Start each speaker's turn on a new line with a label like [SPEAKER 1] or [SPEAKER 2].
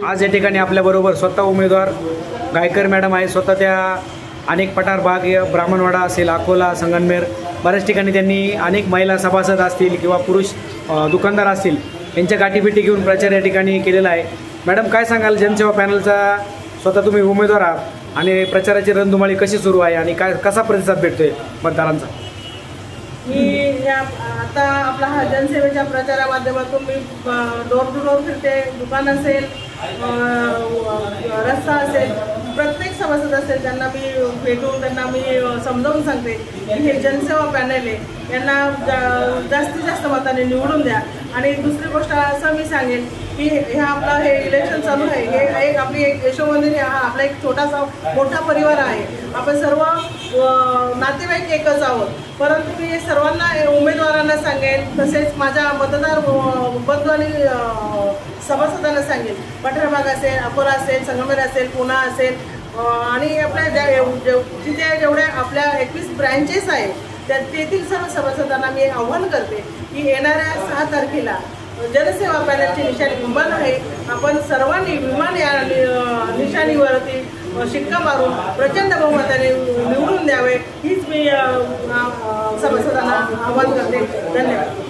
[SPEAKER 1] आज या ठिकाणी आपल्याबरोबर स्वतः उमेदवार गायकर मॅडम आहे। स्वतः त्या अनेक पठार भाग, ब्राह्मणवाडा असेल, अकोला, संगमनेर बऱ्याच ठिकाणी त्यांनी अनेक महिला सभासद असतील किंवा पुरुष दुकानदार असतील यांच्या गाठीभेटी घेऊन प्रचार या ठिकाणी केलेला आहे। मॅडम काय सांगाल, जनसेवा पॅनलचा स्वतः तुम्ही उमेदवार आहात आणि प्रचाराची रणधुमाळी कशी सुरू आहे आणि काय कसा प्रतिसाद भेटतोय मतदारांचा?
[SPEAKER 2] मी आता आपला हा जनसेवेच्या प्रचारा माध्यमातून मी डोर टू डोर फिरते। दुकान असेल, रस्ता असेल, प्रत्येक सभासद असेल त्यांना मी भेटून त्यांना मी समजावून सांगते की हे जनसेवा पॅनल आहे, यांना जास्तीत जास्त मताने निवडून द्या। आणि दुसरी गोष्ट असं मी सांगेन की हे आपलं हे इलेक्शन चालू आहे, हे एक आपली एक यशोवंदनी, हा आपला एक छोटासा मोठा परिवार आहे। आपण सर्व नातेवाईक एकच आहोत, परंतु मी सर्वांना उमेदवारांना सांगेन, तसेच माझ्या मतदार बंधू आणि सभासदांना सांगेन, पठार भाग असेल, अकोला असेल, संगमनेर असेल, पुणा असेल आणि आपल्या तिथे जेवढ्या आपल्या 21 ब्रँचेस आहेत त्या तेथील सर्व सभासदांना मी आव्हान करते की येणाऱ्या 6 तारखेला जनसेवा पॅनलची निशाणी विमान आहे। आपण सर्वांनी विमान या निशाणीवरती शिक्का मारून प्रचंड बहुमताने निवडून द्यावे, हीच मी सभासदांना आवाहन करते। धन्यवाद।